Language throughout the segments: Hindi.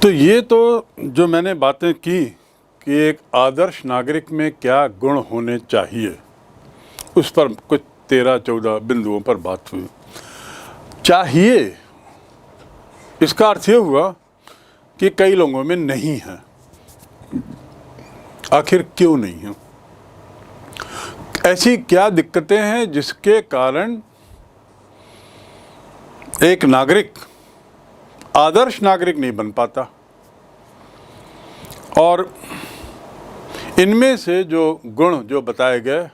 तो ये तो जो मैंने बातें की कि एक आदर्श नागरिक में क्या गुण होने चाहिए, उस पर कुछ 13-14 बिंदुओं पर बात हुई। चाहिए इसका अर्थ ये हुआ कि कई लोगों में नहीं है। आखिर क्यों नहीं है? ऐसी क्या दिक्कतें हैं जिसके कारण एक नागरिक आदर्श नागरिक नहीं बन पाता? और इनमें से जो गुण जो बताए गए,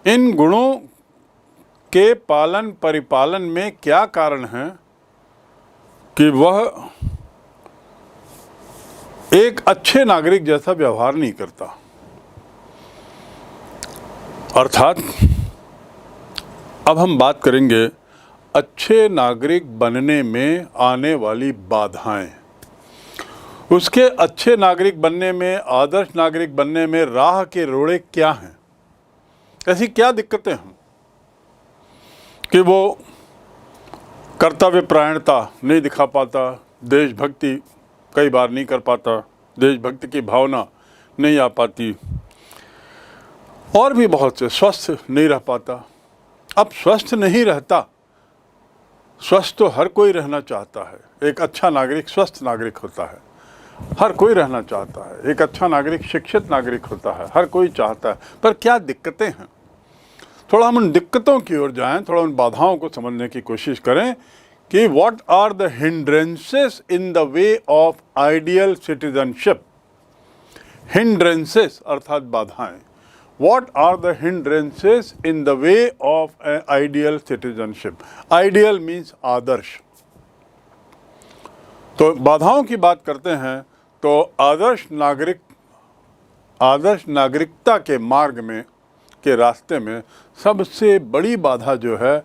इन गुणों के पालन परिपालन में क्या कारण है कि वह एक अच्छे नागरिक जैसा व्यवहार नहीं करता? अर्थात अब हम बात करेंगे अच्छे नागरिक बनने में आने वाली बाधाएं, उसके अच्छे नागरिक बनने में, आदर्श नागरिक बनने में राह के रोड़े क्या हैं? ऐसी क्या दिक्कतें हैं कि वो कर्तव्य परायणता नहीं दिखा पाता, देशभक्ति कई बार नहीं कर पाता, देशभक्ति की भावना नहीं आ पाती, और भी बहुत से, स्वस्थ नहीं रह पाता। अब स्वस्थ नहीं रहता, स्वस्थ तो हर कोई रहना चाहता है। एक अच्छा नागरिक स्वस्थ नागरिक होता है, हर कोई रहना चाहता है। एक अच्छा नागरिक शिक्षित नागरिक होता है, हर कोई चाहता है। पर क्या दिक्कतें हैं? थोड़ा हम उन दिक्कतों की ओर जाएं, थोड़ा उन बाधाओं को समझने की कोशिश करें कि what are the hindrances in the way of ideal citizenship. Hindrances अर्थात बाधाएं। What are the hindrances in the way of an ideal citizenship? Ideal means आदर्श। तो बाधाओं की बात करते हैं तो आदर्श नागरिकता के मार्ग में, के रास्ते में सबसे बड़ी बाधा जो है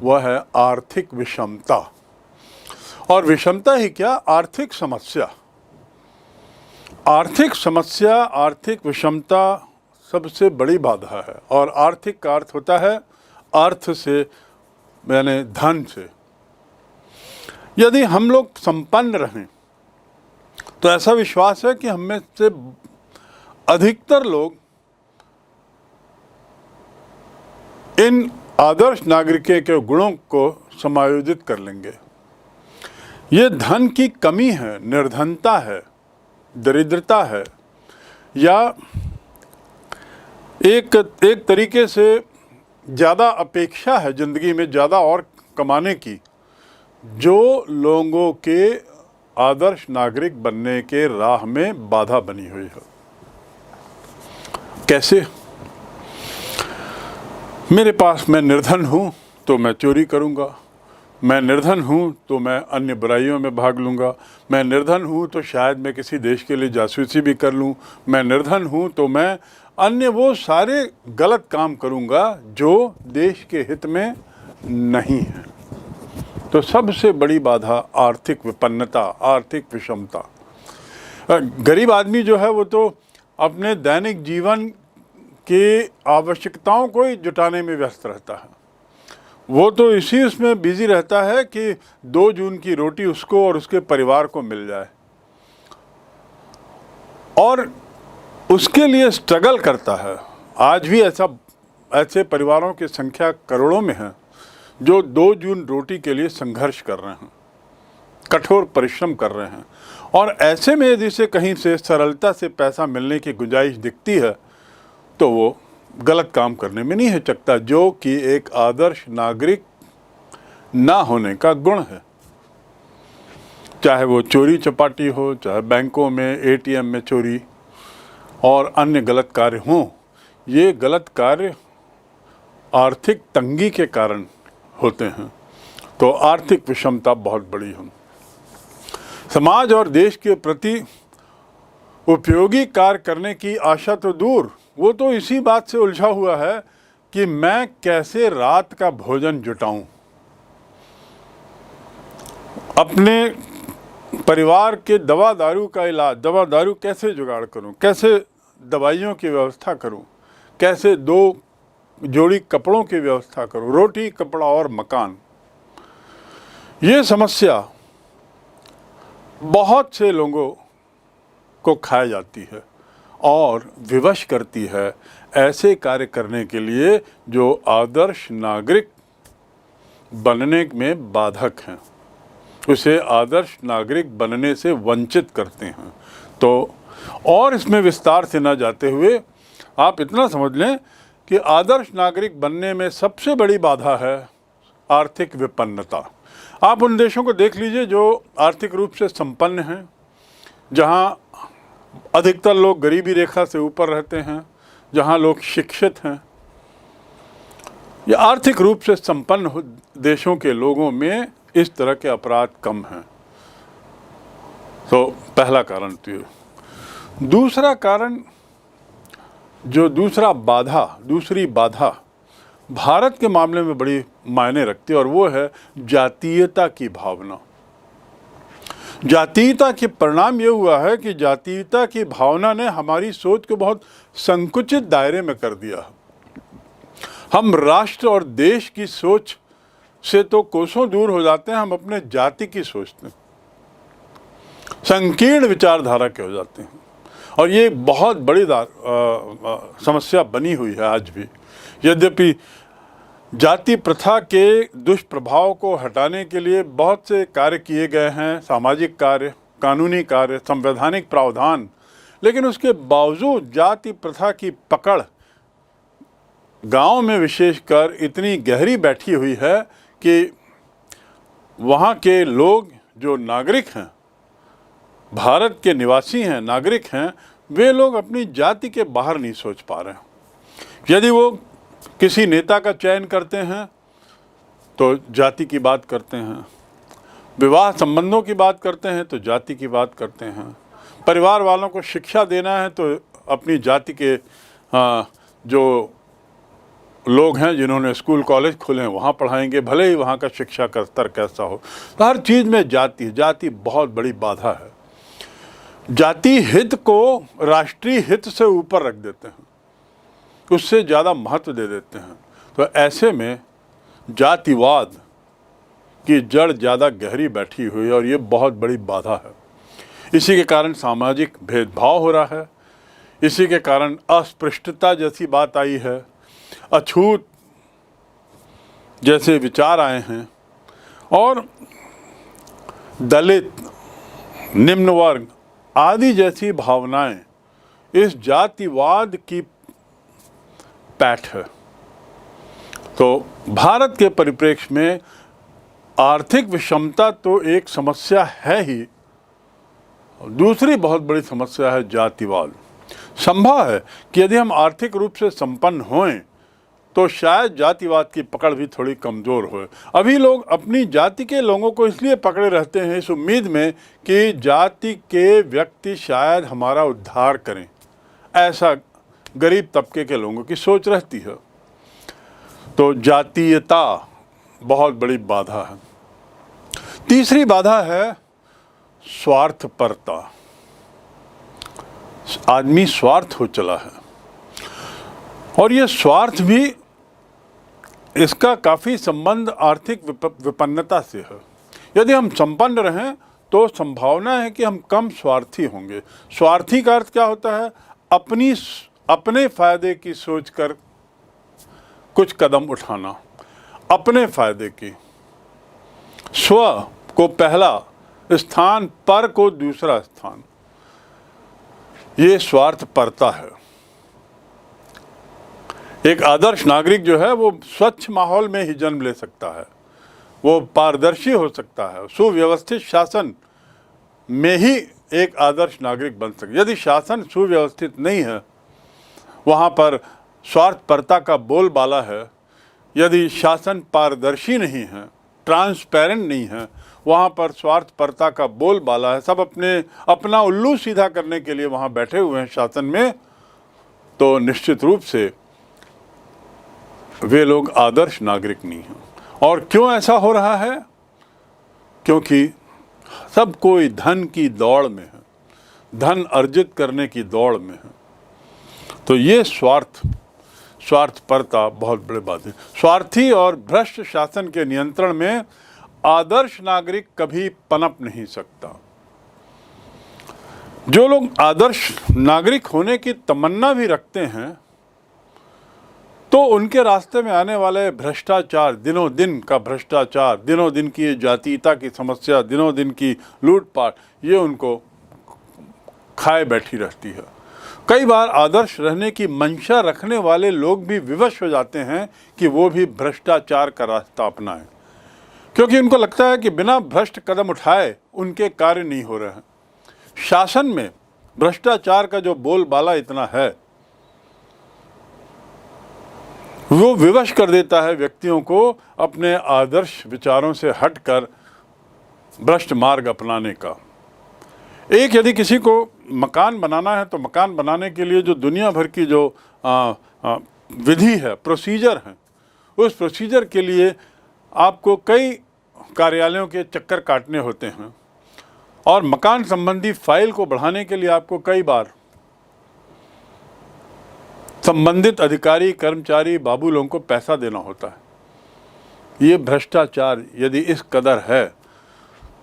वह है आर्थिक विषमता। और विषमता ही क्या, आर्थिक समस्या। आर्थिक समस्या, आर्थिक विषमता सबसे बड़ी बाधा है। और आर्थिक का अर्थ होता है अर्थ से, यानी धन से। यदि हम लोग संपन्न रहें तो ऐसा विश्वास है कि हम में से अधिकतर लोग इन आदर्श नागरिकों के गुणों को समायोजित कर लेंगे। ये धन की कमी है, निर्धनता है, दरिद्रता है, या एक तरीके से ज़्यादा अपेक्षा है ज़िंदगी में ज़्यादा और कमाने की, जो लोगों के आदर्श नागरिक बनने के राह में बाधा बनी हुई है। कैसे? मेरे पास, मैं निर्धन हूँ तो मैं चोरी करूँगा, मैं निर्धन हूँ तो मैं अन्य बुराइयों में भाग लूँगा, मैं निर्धन हूँ तो शायद मैं किसी देश के लिए जासूसी भी कर लूँ, मैं निर्धन हूँ तो मैं अन्य वो सारे गलत काम करूँगा जो देश के हित में नहीं है। तो सबसे बड़ी बाधा आर्थिक विपन्नता, आर्थिक विषमता। गरीब आदमी जो है वो तो अपने दैनिक जीवन की आवश्यकताओं को ही जुटाने में व्यस्त रहता है। वो तो इसी उसमें बिजी रहता है कि 2 जून की रोटी उसको और उसके परिवार को मिल जाए, और उसके लिए स्ट्रगल करता है। आज भी ऐसे परिवारों की संख्या करोड़ों में है जो 2 जून रोटी के लिए संघर्ष कर रहे हैं, कठोर परिश्रम कर रहे हैं। और ऐसे में यदि से कहीं से सरलता से पैसा मिलने की गुंजाइश दिखती है तो वो गलत काम करने में नहीं हिचकता, जो कि एक आदर्श नागरिक ना होने का गुण है। चाहे वो चोरी चपाटी हो, चाहे बैंकों में एटीएम में चोरी और अन्य गलत कार्य हों, ये गलत कार्य आर्थिक तंगी के कारण होते हैं। तो आर्थिक विषमता बहुत बड़ी है। समाज और देश के प्रति उपयोगी कार्य करने की आशा तो दूर, वो तो इसी बात से उलझा हुआ है कि मैं कैसे रात का भोजन जुटाऊं, अपने परिवार के दवा दारू का इलाज, दवा दारू कैसे जुगाड़ करूं, कैसे दवाइयों की व्यवस्था करूं, कैसे 2 जोड़ी कपड़ों की व्यवस्था करूं, रोटी कपड़ा और मकान। ये समस्या बहुत से लोगों को खाई जाती है और विवश करती है ऐसे कार्य करने के लिए जो आदर्श नागरिक बनने में बाधक हैं, उसे आदर्श नागरिक बनने से वंचित करते हैं। तो और इसमें विस्तार से ना जाते हुए आप इतना समझ लें कि आदर्श नागरिक बनने में सबसे बड़ी बाधा है आर्थिक विपन्नता। आप उन देशों को देख लीजिए जो आर्थिक रूप से संपन्न हैं, जहाँ अधिकतर लोग गरीबी रेखा से ऊपर रहते हैं, जहाँ लोग शिक्षित हैं। ये आर्थिक रूप से संपन्न देशों के लोगों में इस तरह के अपराध कम हैं। तो पहला कारण तो ये। दूसरा कारण, जो दूसरी बाधा भारत के मामले में बड़ी मायने रखती है, और वो है जातीयता की भावना। जातीयता के परिणाम ये हुआ है कि जातीयता की भावना ने हमारी सोच को बहुत संकुचित दायरे में कर दिया। हम राष्ट्र और देश की सोच से तो कोसों दूर हो जाते हैं, हम अपने जाति की सोचते हैं, संकीर्ण विचारधारा के हो जाते हैं। और ये बहुत बड़ी समस्या बनी हुई है आज भी। यद्यपि जाति प्रथा के दुष्प्रभाव को हटाने के लिए बहुत से कार्य किए गए हैं, सामाजिक कार्य, कानूनी कार्य, संवैधानिक प्रावधान, लेकिन उसके बावजूद जाति प्रथा की पकड़ गांव में विशेषकर इतनी गहरी बैठी हुई है कि वहाँ के लोग जो नागरिक हैं, भारत के निवासी हैं, नागरिक हैं, वे लोग अपनी जाति के बाहर नहीं सोच पा रहे हैं। यदि वो किसी नेता का चयन करते हैं तो जाति की बात करते हैं, विवाह संबंधों की बात करते हैं तो जाति की बात करते हैं, परिवार वालों को शिक्षा देना है तो अपनी जाति के जो लोग हैं जिन्होंने स्कूल कॉलेज खोले हैं वहाँ पढ़ाएंगे, भले ही वहाँ का शिक्षा का स्तर कैसा हो। तो हर चीज़ में जाति बहुत बड़ी बाधा है। जाति हित को राष्ट्रीय हित से ऊपर रख देते हैं, उससे ज़्यादा महत्व दे देते हैं। तो ऐसे में जातिवाद की जड़ ज़्यादा गहरी बैठी हुई है और ये बहुत बड़ी बाधा है। इसी के कारण सामाजिक भेदभाव हो रहा है, इसी के कारण अस्पृश्यता जैसी बात आई है, अछूत जैसे विचार आए हैं, और दलित, निम्न वर्ग आदि जैसी भावनाएं इस जातिवाद की पैठ है। तो भारत के परिप्रेक्ष्य में आर्थिक विषमता तो एक समस्या है ही, दूसरी बहुत बड़ी समस्या है जातिवाद। संभव है कि यदि हम आर्थिक रूप से संपन्न हों तो शायद जातिवाद की पकड़ भी थोड़ी कमज़ोर हो। अभी लोग अपनी जाति के लोगों को इसलिए पकड़े रहते हैं इस उम्मीद में कि जाति के व्यक्ति शायद हमारा उद्धार करें, ऐसा गरीब तबके के लोगों की सोच रहती है। तो जातीयता बहुत बड़ी बाधा है। तीसरी बाधा है स्वार्थपरता। आदमी स्वार्थ हो चला है, और ये स्वार्थ भी, इसका काफ़ी संबंध आर्थिक विपन्नता से है। यदि हम संपन्न रहें तो संभावना है कि हम कम स्वार्थी होंगे। स्वार्थी का अर्थ क्या होता है? अपने फायदे की सोचकर कुछ कदम उठाना, अपने फायदे की, स्व को पहला स्थान, पर को दूसरा स्थान, ये स्वार्थपरता है। एक आदर्श नागरिक जो है वो स्वच्छ माहौल में ही जन्म ले सकता है, वो पारदर्शी हो सकता है, सुव्यवस्थित शासन में ही एक आदर्श नागरिक बन सकता है। यदि शासन सुव्यवस्थित नहीं है, वहाँ पर स्वार्थपरता का बोलबाला है, यदि शासन पारदर्शी नहीं है, ट्रांसपेरेंट नहीं है, वहाँ पर स्वार्थपरता का बोलबाला है, सब अपना उल्लू सीधा करने के लिए वहाँ बैठे हुए हैं शासन में, तो निश्चित रूप से वे लोग आदर्श नागरिक नहीं हैं। और क्यों ऐसा हो रहा है? क्योंकि सब कोई धन की दौड़ में है, धन अर्जित करने की दौड़ में है। तो ये स्वार्थपरता बहुत बड़े बात है। स्वार्थी और भ्रष्ट शासन के नियंत्रण में आदर्श नागरिक कभी पनप नहीं सकता। जो लोग आदर्श नागरिक होने की तमन्ना भी रखते हैं तो उनके रास्ते में आने वाले भ्रष्टाचार, दिनों दिन का भ्रष्टाचार, दिनों दिन की जातीयता की समस्या, दिनों दिन की लूटपाट, ये उनको खाए बैठी रहती है। कई बार आदर्श रहने की मंशा रखने वाले लोग भी विवश हो जाते हैं कि वो भी भ्रष्टाचार का रास्ता अपनाएं, क्योंकि उनको लगता है कि बिना भ्रष्ट कदम उठाए उनके कार्य नहीं हो रहे हैं। शासन में भ्रष्टाचार का जो बोलबाला इतना है, वो विवश कर देता है व्यक्तियों को अपने आदर्श विचारों से हटकर भ्रष्ट मार्ग अपनाने का। एक यदि किसी को मकान बनाना है तो मकान बनाने के लिए जो दुनिया भर की जो विधि है, प्रोसीजर है, उस प्रोसीजर के लिए आपको कई कार्यालयों के चक्कर काटने होते हैं और मकान संबंधी फाइल को बढ़ाने के लिए आपको कई बार संबंधित अधिकारी, कर्मचारी, बाबू लोगों को पैसा देना होता है। ये भ्रष्टाचार यदि इस कदर है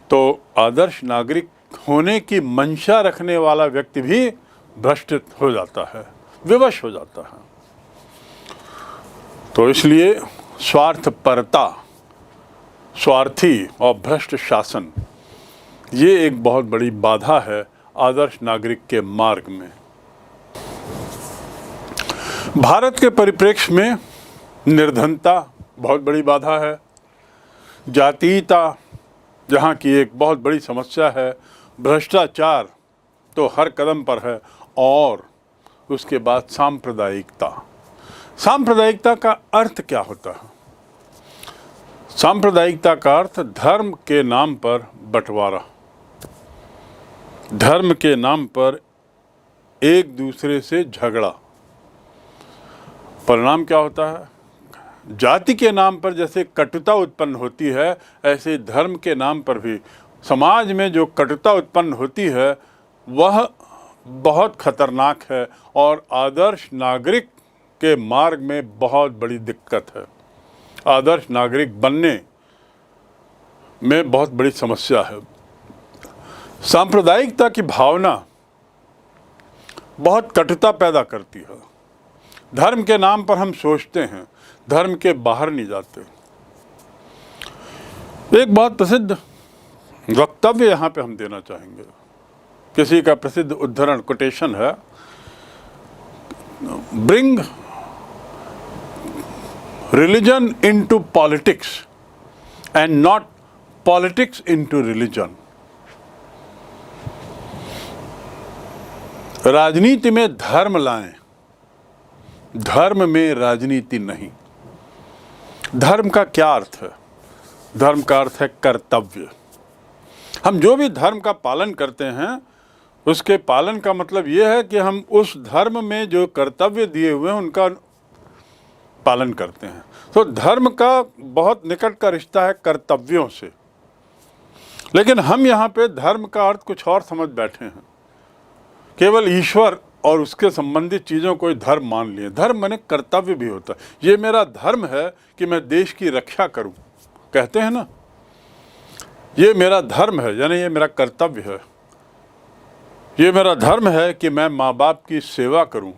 तो आदर्श नागरिक होने की मंशा रखने वाला व्यक्ति भी भ्रष्ट हो जाता है, विवश हो जाता है। तो इसलिए स्वार्थपरता, स्वार्थी और भ्रष्ट शासन, ये एक बहुत बड़ी बाधा है आदर्श नागरिक के मार्ग में। भारत के परिप्रेक्ष्य में निर्धनता बहुत बड़ी बाधा है, जातीयता जहाँ की एक बहुत बड़ी समस्या है, भ्रष्टाचार तो हर कदम पर है, और उसके बाद सांप्रदायिकता। सांप्रदायिकता का अर्थ क्या होता है? सांप्रदायिकता का अर्थ धर्म के नाम पर बंटवारा, धर्म के नाम पर एक दूसरे से झगड़ा। परिणाम क्या होता है? जाति के नाम पर जैसे कटुता उत्पन्न होती है, ऐसे धर्म के नाम पर भी समाज में जो कटुता उत्पन्न होती है वह बहुत खतरनाक है और आदर्श नागरिक के मार्ग में बहुत बड़ी दिक्कत है। आदर्श नागरिक बनने में बहुत बड़ी समस्या है। सांप्रदायिकता की भावना बहुत कटुता पैदा करती है। धर्म के नाम पर हम सोचते हैं, धर्म के बाहर नहीं जाते। एक बहुत प्रसिद्ध वक्तव्य यहाँ पे हम देना चाहेंगे। किसी का प्रसिद्ध उद्धरण, कोटेशन है, bring religion into politics and not politics into religion. राजनीति में धर्म लाएं, धर्म में राजनीति नहीं। धर्म का क्या अर्थ है? धर्म का अर्थ है कर्तव्य। हम जो भी धर्म का पालन करते हैं, उसके पालन का मतलब ये है कि हम उस धर्म में जो कर्तव्य दिए हुए हैं उनका पालन करते हैं। तो धर्म का बहुत निकट का रिश्ता है कर्तव्यों से। लेकिन हम यहाँ पे धर्म का अर्थ कुछ और समझ बैठे हैं। केवल ईश्वर और उसके संबंधित चीज़ों को धर्म मान लिए। धर्म माने कर्तव्य भी होता है। ये मेरा धर्म है कि मैं देश की रक्षा करूं, कहते हैं ना, ये मेरा धर्म है, यानी ये मेरा कर्तव्य है। ये मेरा धर्म है कि मैं माँ बाप की सेवा करूं।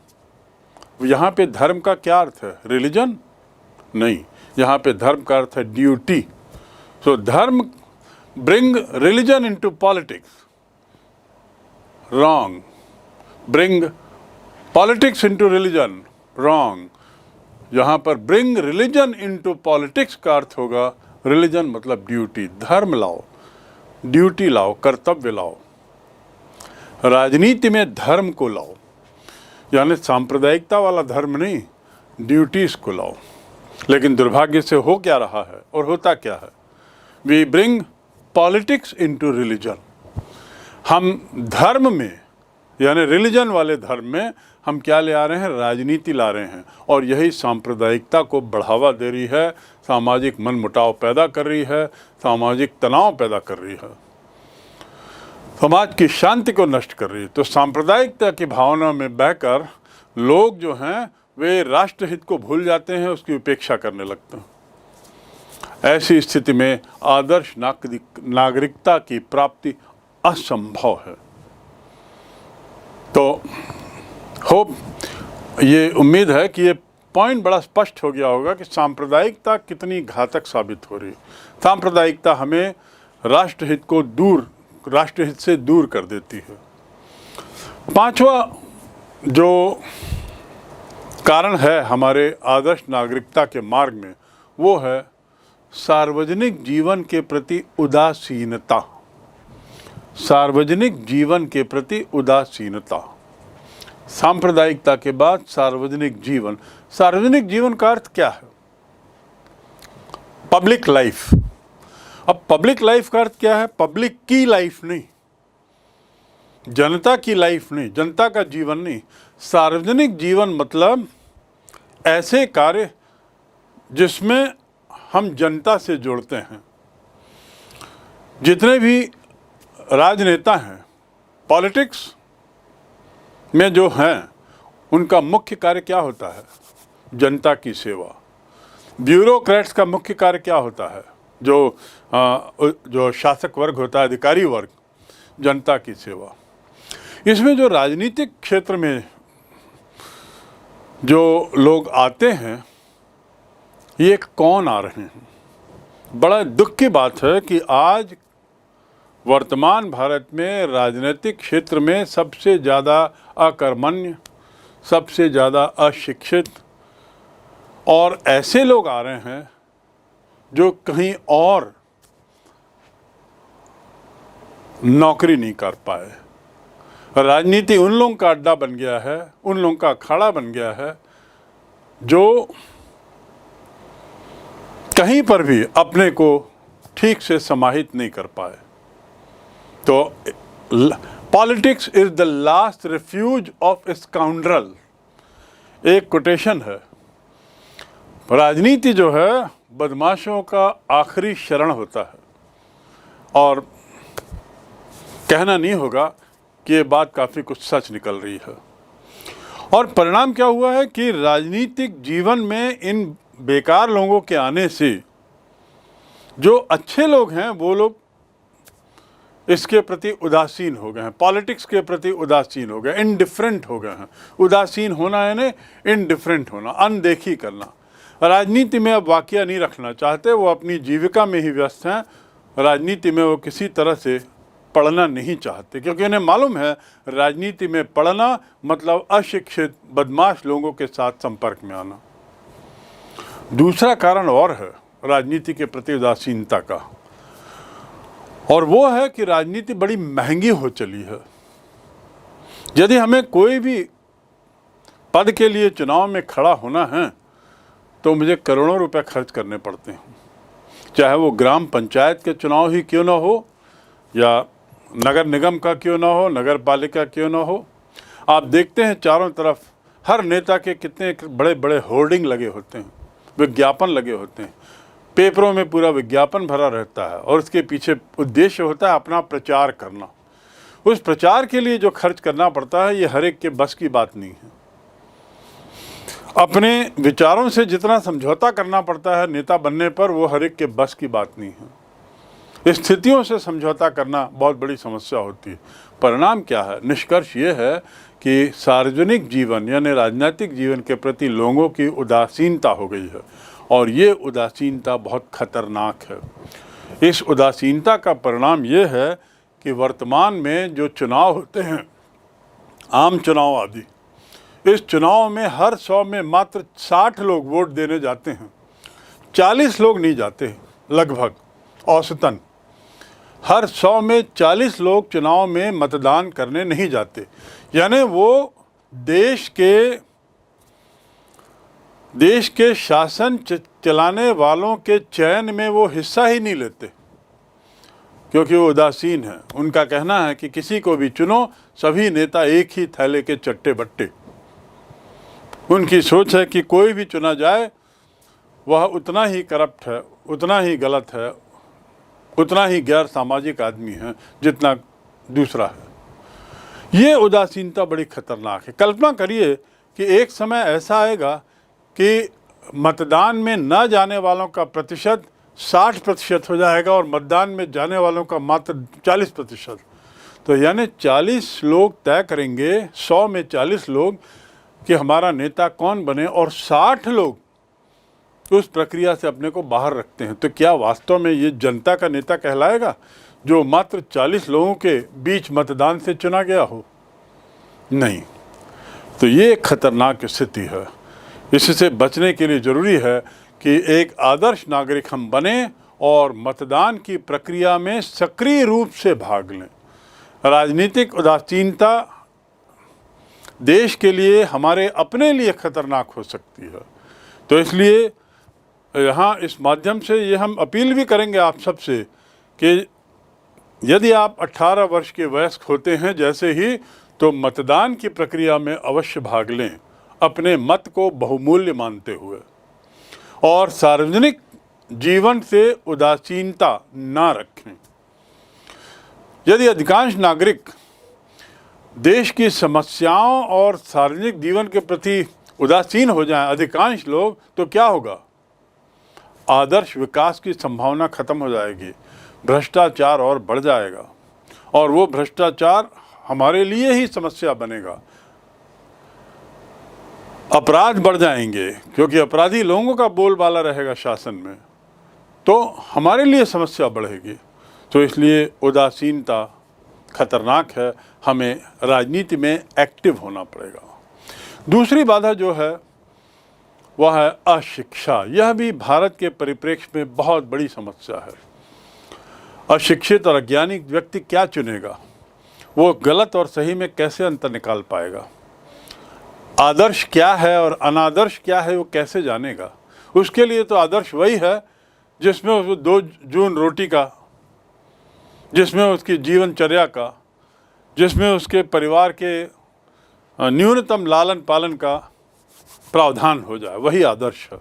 यहाँ पे धर्म का क्या अर्थ है? रिलीजन नहीं, यहाँ पे धर्म का अर्थ है ड्यूटी। सो धर्म bring religion into politics, wrong. Bring politics into religion, wrong. यहाँ पर ब्रिंग रिलीजन इनटू पॉलिटिक्स का अर्थ होगा रिलीजन मतलब ड्यूटी। धर्म लाओ, ड्यूटी लाओ, कर्तव्य लाओ। राजनीति में धर्म को लाओ, यानी सांप्रदायिकता वाला धर्म नहीं, ड्यूटीज को लाओ। लेकिन दुर्भाग्य से हो क्या रहा है और होता क्या है? We bring politics into religion. हम धर्म में, यानी रिलीजन वाले धर्म में हम क्या ले आ रहे हैं? राजनीति ला रहे हैं। और यही सांप्रदायिकता को बढ़ावा दे रही है, सामाजिक मनमुटाव पैदा कर रही है, सामाजिक तनाव पैदा कर रही है, समाज की शांति को नष्ट कर रही है। तो सांप्रदायिकता की भावना में बहकर लोग जो हैं वे राष्ट्रहित को भूल जाते हैं, उसकी उपेक्षा करने लगते हैं। ऐसी स्थिति में आदर्श नागरिकता की प्राप्ति असंभव है। तो होप, ये उम्मीद है कि ये पॉइंट बड़ा स्पष्ट हो गया होगा कि सांप्रदायिकता कितनी घातक साबित हो रही है। सांप्रदायिकता हमें राष्ट्रहित से दूर कर देती है। पांचवा जो कारण है हमारे आदर्श नागरिकता के मार्ग में, वो है सार्वजनिक जीवन के प्रति उदासीनता। सार्वजनिक जीवन के प्रति उदासीनता। सांप्रदायिकता के बाद सार्वजनिक जीवन। सार्वजनिक जीवन का अर्थ क्या है? Public life. अब पब्लिक लाइफ का अर्थ क्या है? पब्लिक की लाइफ नहीं, जनता की लाइफ नहीं, जनता का जीवन नहीं। सार्वजनिक जीवन मतलब ऐसे कार्य जिसमें हम जनता से जुड़ते हैं। जितने भी राजनेता हैं, पॉलिटिक्स में जो हैं, उनका मुख्य कार्य क्या होता है? जनता की सेवा। ब्यूरोक्रेट्स का मुख्य कार्य क्या होता है? जो शासक वर्ग होता है, अधिकारी वर्ग, जनता की सेवा। इसमें जो राजनीतिक क्षेत्र में जो लोग आते हैं, ये कौन आ रहे हैं? बड़ा दुख की बात है कि आज वर्तमान भारत में राजनीतिक क्षेत्र में सबसे ज़्यादा अकर्मण्य, सबसे ज़्यादा अशिक्षित और ऐसे लोग आ रहे हैं जो कहीं और नौकरी नहीं कर पाए। राजनीति उन लोगों का अड्डा बन गया है, उन लोगों का अखाड़ा बन गया है जो कहीं पर भी अपने को ठीक से समाहित नहीं कर पाए। तो politics is the last refuse of scoundrel, एक कोटेशन है। राजनीति जो है बदमाशों का आखिरी शरण होता है। और कहना नहीं होगा कि ये बात काफ़ी कुछ सच निकल रही है। और परिणाम क्या हुआ है कि राजनीतिक जीवन में इन बेकार लोगों के आने से जो अच्छे लोग हैं वो लोग इसके प्रति उदासीन हो गए हैं, पॉलिटिक्स के प्रति उदासीन हो गए, इनडिफरेंट हो गए हैं। उदासीन होना यानी इनडिफरेंट होना, अनदेखी करना। राजनीति में अब वाकया नहीं रखना चाहते, वो अपनी जीविका में ही व्यस्त हैं। राजनीति में वो किसी तरह से पढ़ना नहीं चाहते, क्योंकि उन्हें मालूम है राजनीति में पढ़ना मतलब अशिक्षित बदमाश लोगों के साथ संपर्क में आना। दूसरा कारण और है राजनीति के प्रति उदासीनता का, और वो है कि राजनीति बड़ी महंगी हो चली है। यदि हमें कोई भी पद के लिए चुनाव में खड़ा होना है तो मुझे करोड़ों रुपए खर्च करने पड़ते हैं, चाहे वो ग्राम पंचायत के चुनाव ही क्यों ना हो, या नगर निगम का क्यों ना हो, नगर पालिका क्यों ना हो। आप देखते हैं चारों तरफ हर नेता के कितने बड़े बड़े होर्डिंग लगे होते हैं, विज्ञापन लगे होते हैं, पेपरों में पूरा विज्ञापन भरा रहता है, और उसके पीछे उद्देश्य होता है अपना प्रचार करना। उस प्रचार के लिए जो खर्च करना पड़ता है, ये हर एक के बस की बात नहीं है। अपने विचारों से जितना समझौता करना पड़ता है नेता बनने पर, वो हर एक के बस की बात नहीं है। स्थितियों से समझौता करना बहुत बड़ी समस्या होती है। परिणाम क्या है? निष्कर्ष ये है कि सार्वजनिक जीवन यानी राजनीतिक जीवन के प्रति लोगों की उदासीनता हो गई है, और ये उदासीनता बहुत खतरनाक है। इस उदासीनता का परिणाम ये है कि वर्तमान में जो चुनाव होते हैं, आम चुनाव आदि, इस चुनाव में हर 100 में मात्र 60 लोग वोट देने जाते हैं, 40 लोग नहीं जाते। लगभग औसतन हर 100 में 40 लोग चुनाव में मतदान करने नहीं जाते। यानी वो देश के शासन चलाने वालों के चयन में वो हिस्सा ही नहीं लेते, क्योंकि वो उदासीन है। उनका कहना है कि किसी को भी चुनो, सभी नेता एक ही थैले के चट्टे बट्टे। उनकी सोच है कि कोई भी चुना जाए वह उतना ही करप्ट है, उतना ही गलत है, उतना ही गैर सामाजिक आदमी है जितना दूसरा है। ये उदासीनता बड़ी खतरनाक है। कल्पना करिए कि एक समय ऐसा आएगा कि मतदान में न जाने वालों का प्रतिशत 60% हो जाएगा और मतदान में जाने वालों का मात्र 40%। तो यानी 40 लोग तय करेंगे, 100 में 40 लोग कि हमारा नेता कौन बने, और 60 लोग उस प्रक्रिया से अपने को बाहर रखते हैं। तो क्या वास्तव में ये जनता का नेता कहलाएगा जो मात्र 40 लोगों के बीच मतदान से चुना गया हो? नहीं। तो ये एक खतरनाक स्थिति है। इससे बचने के लिए ज़रूरी है कि एक आदर्श नागरिक हम बने और मतदान की प्रक्रिया में सक्रिय रूप से भाग लें। राजनीतिक उदासीनता देश के लिए, हमारे अपने लिए खतरनाक हो सकती है। तो इसलिए यहाँ इस माध्यम से ये हम अपील भी करेंगे आप सबसे कि यदि आप 18 वर्ष के वयस्क होते हैं जैसे ही, तो मतदान की प्रक्रिया में अवश्य भाग लें, अपने मत को बहुमूल्य मानते हुए, और सार्वजनिक जीवन से उदासीनता ना रखें। यदि अधिकांश नागरिक देश की समस्याओं और सार्वजनिक जीवन के प्रति उदासीन हो जाएं, अधिकांश लोग, तो क्या होगा? आदर्श विकास की संभावना खत्म हो जाएगी, भ्रष्टाचार और बढ़ जाएगा, और वो भ्रष्टाचार हमारे लिए ही समस्या बनेगा। अपराध बढ़ जाएंगे क्योंकि अपराधी लोगों का बोलबाला रहेगा शासन में, तो हमारे लिए समस्या बढ़ेगी। तो इसलिए उदासीनता खतरनाक है, हमें राजनीति में एक्टिव होना पड़ेगा। दूसरी बाधा जो है वह है अशिक्षा। यह भी भारत के परिप्रेक्ष्य में बहुत बड़ी समस्या है। अशिक्षित और अज्ञानी व्यक्ति क्या चुनेगा? वो गलत और सही में कैसे अंतर निकाल पाएगा? आदर्श क्या है और अनादर्श क्या है वो कैसे जानेगा? उसके लिए तो आदर्श वही है जिसमें उसको 2 जून रोटी का, जिसमें उसकी जीवनचर्या का, जिसमें उसके परिवार के न्यूनतम लालन पालन का प्रावधान हो जाए, वही आदर्श है।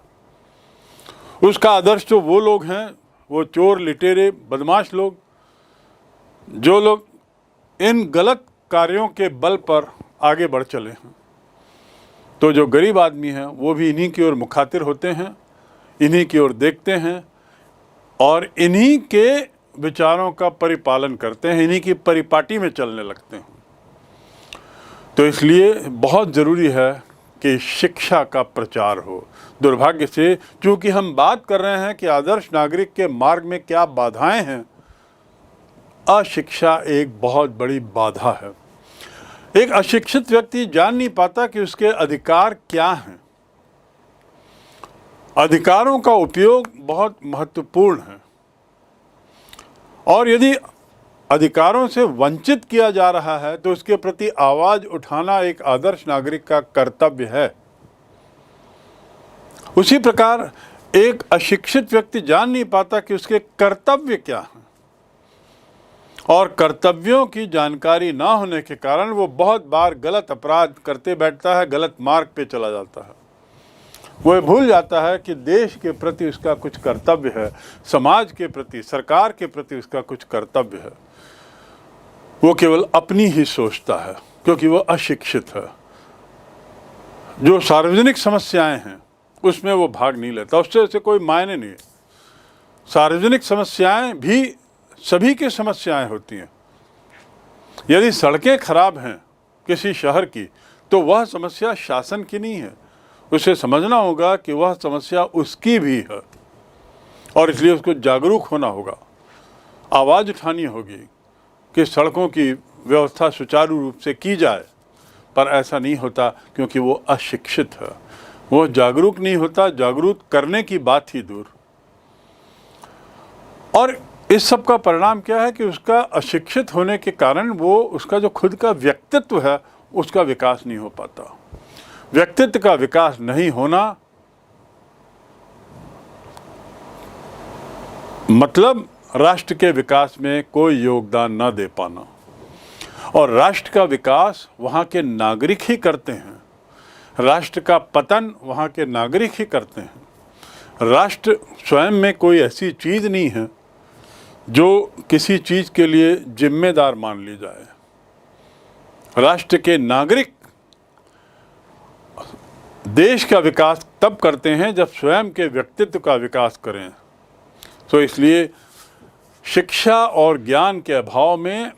उसका आदर्श तो वो लोग हैं, वो चोर लिटेरे बदमाश लोग, जो लोग इन गलत कार्यों के बल पर आगे बढ़ चले हैं। तो जो गरीब आदमी हैं वो भी इन्हीं की ओर मुखातिर होते हैं, इन्हीं की ओर देखते हैं और इन्हीं के विचारों का परिपालन करते हैं, इन्हीं की परिपाटी में चलने लगते हैं। तो इसलिए बहुत ज़रूरी है कि शिक्षा का प्रचार हो। दुर्भाग्य से चूँकि हम बात कर रहे हैं कि आदर्श नागरिक के मार्ग में क्या बाधाएं हैं, अशिक्षा एक बहुत बड़ी बाधा है। एक अशिक्षित व्यक्ति जान नहीं पाता कि उसके अधिकार क्या हैं। अधिकारों का उपयोग बहुत महत्वपूर्ण है, और यदि अधिकारों से वंचित किया जा रहा है तो उसके प्रति आवाज़ उठाना एक आदर्श नागरिक का कर्तव्य है। उसी प्रकार एक अशिक्षित व्यक्ति जान नहीं पाता कि उसके कर्तव्य क्या हैं, और कर्तव्यों की जानकारी ना होने के कारण वो बहुत बार गलत अपराध करते बैठता है, गलत मार्ग पे चला जाता है। वो भूल जाता है कि देश के प्रति उसका कुछ कर्तव्य है, समाज के प्रति, सरकार के प्रति उसका कुछ कर्तव्य है। वो केवल अपनी ही सोचता है क्योंकि वो अशिक्षित है। जो सार्वजनिक समस्याएं हैं उसमें वो भाग नहीं लेता, उससे कोई मायने नहीं है। सार्वजनिक समस्याएं भी सभी की समस्याएं होती हैं। यदि सड़कें खराब हैं किसी शहर की तो वह समस्या शासन की नहीं है, उसे समझना होगा कि वह समस्या उसकी भी है, और इसलिए उसको जागरूक होना होगा, आवाज़ उठानी होगी कि सड़कों की व्यवस्था सुचारू रूप से की जाए। पर ऐसा नहीं होता क्योंकि वो अशिक्षित है, वो जागरूक नहीं होता, जागरूक करने की बात ही दूर। और इस सब का परिणाम क्या है कि उसका अशिक्षित होने के कारण वो उसका जो खुद का व्यक्तित्व है उसका विकास नहीं हो पाता। व्यक्तित्व का विकास नहीं होना मतलब राष्ट्र के विकास में कोई योगदान न दे पाना, और राष्ट्र का विकास वहाँ के नागरिक ही करते हैं, राष्ट्र का पतन वहाँ के नागरिक ही करते हैं। राष्ट्र स्वयं में कोई ऐसी चीज़ नहीं है जो किसी चीज़ के लिए जिम्मेदार मान ली जाए। राष्ट्र के नागरिक देश का विकास तब करते हैं जब स्वयं के व्यक्तित्व का विकास करें। तो इसलिए शिक्षा और ज्ञान के अभाव में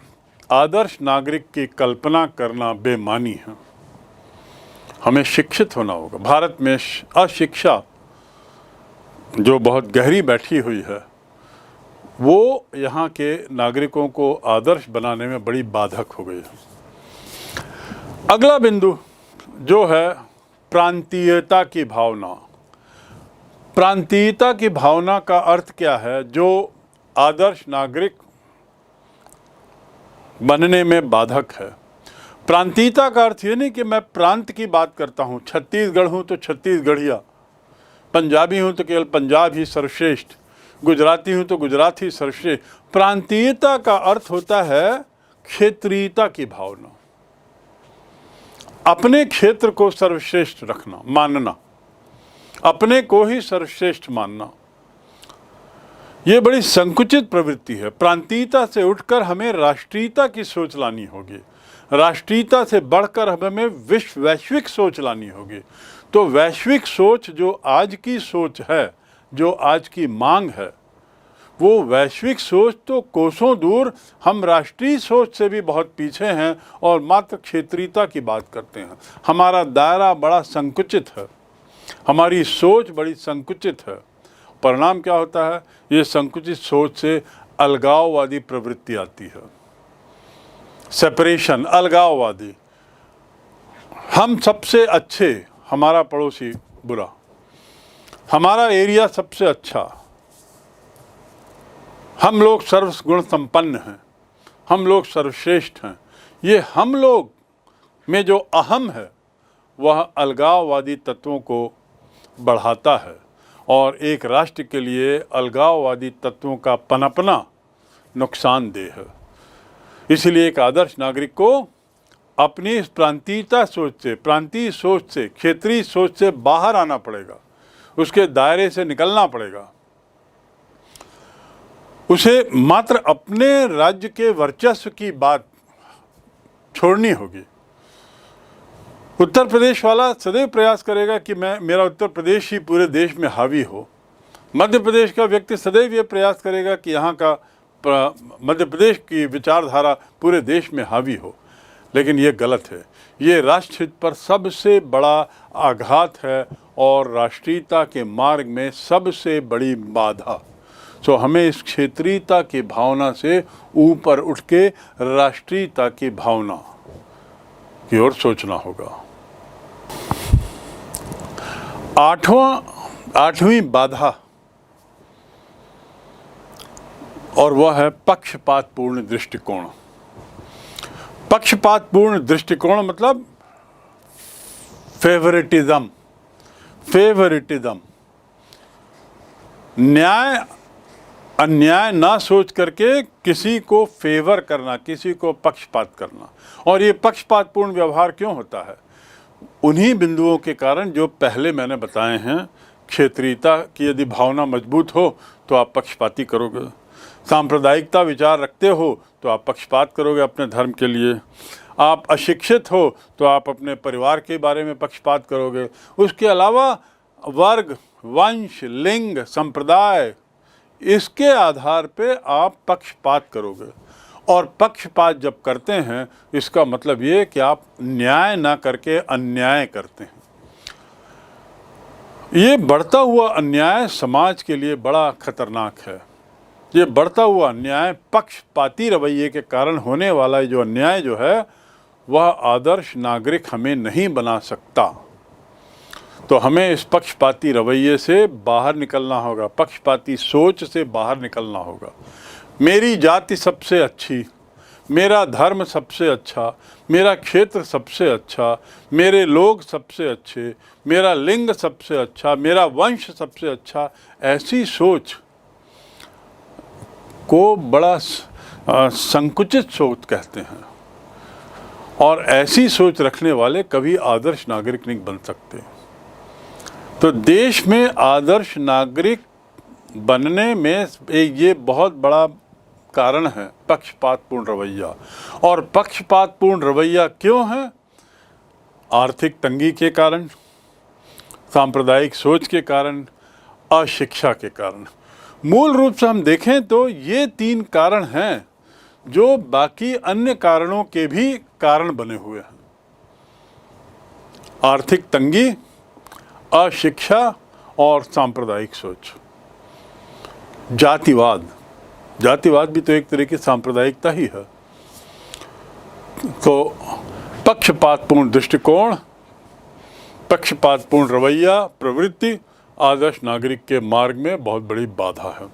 आदर्श नागरिक की कल्पना करना बेमानी है। हमें शिक्षित होना होगा। भारत में अशिक्षा जो बहुत गहरी बैठी हुई है वो यहाँ के नागरिकों को आदर्श बनाने में बड़ी बाधक हो गई है। अगला बिंदु जो है प्रांतीयता की भावना। प्रांतीयता की भावना का अर्थ क्या है? जो आदर्श नागरिक बनने में बाधक है। प्रांतीयता का अर्थ ये नहीं कि मैं प्रांत की बात करता हूँ, छत्तीसगढ़ हूँ तो छत्तीसगढ़िया, पंजाबी हूँ तो केवल पंजाब ही सर्वश्रेष्ठ, गुजराती हूँ तो गुजरात ही सर्वश्रेष्ठ। प्रांतीयता का अर्थ होता है क्षेत्रीयता की भावना, अपने क्षेत्र को सर्वश्रेष्ठ रखना, मानना, अपने को ही सर्वश्रेष्ठ मानना। ये बड़ी संकुचित प्रवृत्ति है। प्रांतीयता से उठकर हमें राष्ट्रीयता की सोच लानी होगी, राष्ट्रीयता से बढ़कर हमें वैश्विक सोच लानी होगी। तो वैश्विक सोच जो आज की सोच है, जो आज की मांग है, वो वैश्विक सोच तो कोसों दूर, हम राष्ट्रीय सोच से भी बहुत पीछे हैं और मात्र क्षेत्रीयता की बात करते हैं। हमारा दायरा बड़ा संकुचित है, हमारी सोच बड़ी संकुचित है। परिणाम क्या होता है? ये संकुचित सोच से अलगाववादी प्रवृत्ति आती है, सेपरेशन, अलगाववादी। हम सबसे अच्छे, हमारा पड़ोसी बुरा, हमारा एरिया सबसे अच्छा, हम लोग सर्वगुण संपन्न हैं, हम लोग सर्वश्रेष्ठ हैं। ये हम लोग में जो अहम है वह अलगाववादी तत्वों को बढ़ाता है और एक राष्ट्र के लिए अलगाववादी तत्वों का पनपना नुकसानदेह है। इसलिए एक आदर्श नागरिक को अपनी इस प्रांतीयता सोच से, प्रांतीय सोच से, क्षेत्रीय सोच से बाहर आना पड़ेगा, उसके दायरे से निकलना पड़ेगा। उसे मात्र अपने राज्य के वर्चस्व की बात छोड़नी होगी। उत्तर प्रदेश वाला सदैव प्रयास करेगा कि मेरा उत्तर प्रदेश ही पूरे देश में हावी हो। मध्य प्रदेश का व्यक्ति सदैव ये प्रयास करेगा कि यहाँ का मध्य प्रदेश की विचारधारा पूरे देश में हावी हो। लेकिन ये गलत है, ये राष्ट्रहित पर सबसे बड़ा आघात है और राष्ट्रीयता के मार्ग में सबसे बड़ी बाधा। तो हमें इस क्षेत्रीयता की भावना से ऊपर उठ के राष्ट्रीयता की भावना की ओर सोचना होगा। आठवीं बाधा और वह है पक्षपातपूर्ण दृष्टिकोण। पक्षपातपूर्ण दृष्टिकोण मतलब फेवरेटिज्म। न्याय अन्याय ना सोच करके किसी को फेवर करना, किसी को पक्षपात करना। और ये पक्षपातपूर्ण व्यवहार क्यों होता है? उन्हीं बिंदुओं के कारण जो पहले मैंने बताए हैं। क्षेत्रीयता की यदि भावना मजबूत हो तो आप पक्षपाती करोगे, सांप्रदायिकता विचार रखते हो तो आप पक्षपात करोगे अपने धर्म के लिए, आप अशिक्षित हो तो आप अपने परिवार के बारे में पक्षपात करोगे। उसके अलावा वर्ग, वंश, लिंग, संप्रदाय, इसके आधार पे आप पक्षपात करोगे। और पक्षपात जब करते हैं इसका मतलब ये कि आप न्याय ना करके अन्याय करते हैं। ये बढ़ता हुआ अन्याय समाज के लिए बड़ा खतरनाक है। ये बढ़ता हुआ अन्याय, पक्षपाती रवैये के कारण होने वाला जो अन्याय जो है वह आदर्श नागरिक हमें नहीं बना सकता। तो हमें इस पक्षपाती रवैये से बाहर निकलना होगा, पक्षपाती सोच से बाहर निकलना होगा। मेरी जाति सबसे अच्छी, मेरा धर्म सबसे अच्छा, मेरा क्षेत्र सबसे अच्छा, मेरे लोग सबसे अच्छे, मेरा लिंग सबसे अच्छा, मेरा वंश सबसे अच्छा, ऐसी सोच को बड़ा संकुचित सोच कहते हैं। और ऐसी सोच रखने वाले कभी आदर्श नागरिक नहीं बन सकते। तो देश में आदर्श नागरिक बनने में ये बहुत बड़ा कारण है पक्षपातपूर्ण रवैया। और पक्षपातपूर्ण रवैया क्यों है? आर्थिक तंगी के कारण, सांप्रदायिक सोच के कारण, अशिक्षा के कारण। मूल रूप से हम देखें तो ये तीन कारण हैं जो बाकी अन्य कारणों के भी कारण बने हुए हैं। आर्थिक तंगी, अशिक्षा और सांप्रदायिक सोच। जातिवाद, जातिवाद भी तो एक तरह की सांप्रदायिकता ही है। तो पक्षपातपूर्ण दृष्टिकोण, पक्षपातपूर्ण रवैया, प्रवृत्ति आदर्श नागरिक के मार्ग में बहुत बड़ी बाधा है।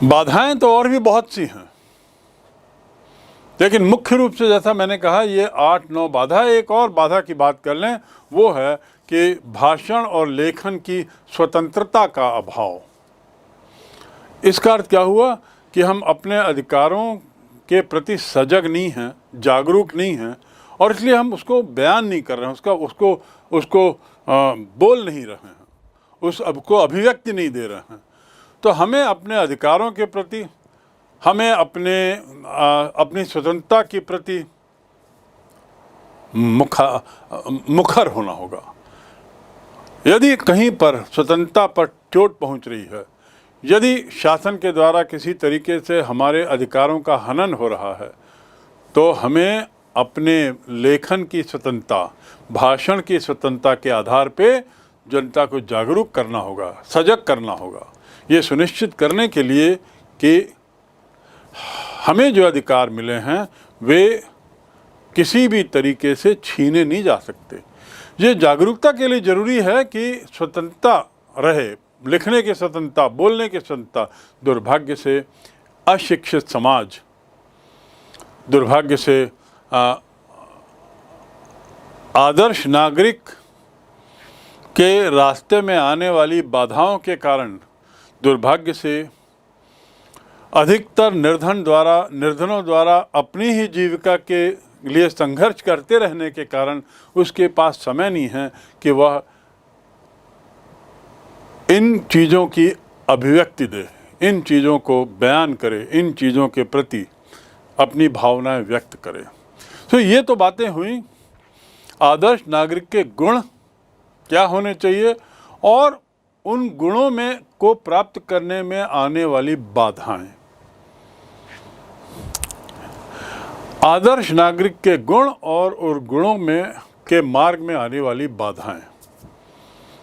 बाधाएं तो और भी बहुत सी हैं, लेकिन मुख्य रूप से जैसा मैंने कहा ये 8-9 बाधा। एक और बाधा की बात कर लें, वो है कि भाषण और लेखन की स्वतंत्रता का अभाव। इसका अर्थ क्या हुआ कि हम अपने अधिकारों के प्रति सजग नहीं हैं, जागरूक नहीं हैं, और इसलिए हम उसको बयान नहीं कर रहे हैं, उसको बोल नहीं रहे हैं, उसको अभिव्यक्ति नहीं दे रहे हैं। तो हमें अपने अधिकारों के प्रति, हमें अपनी स्वतंत्रता के प्रति मुखर होना होगा। यदि कहीं पर स्वतंत्रता पर चोट पहुंच रही है, यदि शासन के द्वारा किसी तरीके से हमारे अधिकारों का हनन हो रहा है, तो हमें अपने लेखन की स्वतंत्रता, भाषण की स्वतंत्रता के आधार पे जनता को जागरूक करना होगा, सजग करना होगा, ये सुनिश्चित करने के लिए कि हमें जो अधिकार मिले हैं वे किसी भी तरीके से छीने नहीं जा सकते। ये जागरूकता के लिए ज़रूरी है कि स्वतंत्रता रहे, लिखने की स्वतंत्रता, बोलने की स्वतंत्रता। दुर्भाग्य से अशिक्षित समाज, दुर्भाग्य से आदर्श नागरिक के रास्ते में आने वाली बाधाओं के कारण, दुर्भाग्य से अधिकतर निर्धनों द्वारा अपनी ही जीविका के लिए संघर्ष करते रहने के कारण उसके पास समय नहीं है कि वह इन चीज़ों की अभिव्यक्ति दे, इन चीज़ों को बयान करे, इन चीज़ों के प्रति अपनी भावनाएं व्यक्त करे। तो ये तो बातें हुई आदर्श नागरिक के गुण क्या होने चाहिए और उन गुणों में को प्राप्त करने में आने वाली बाधाएं। आदर्श नागरिक के गुण और गुणों में के मार्ग में आने वाली बाधाएं।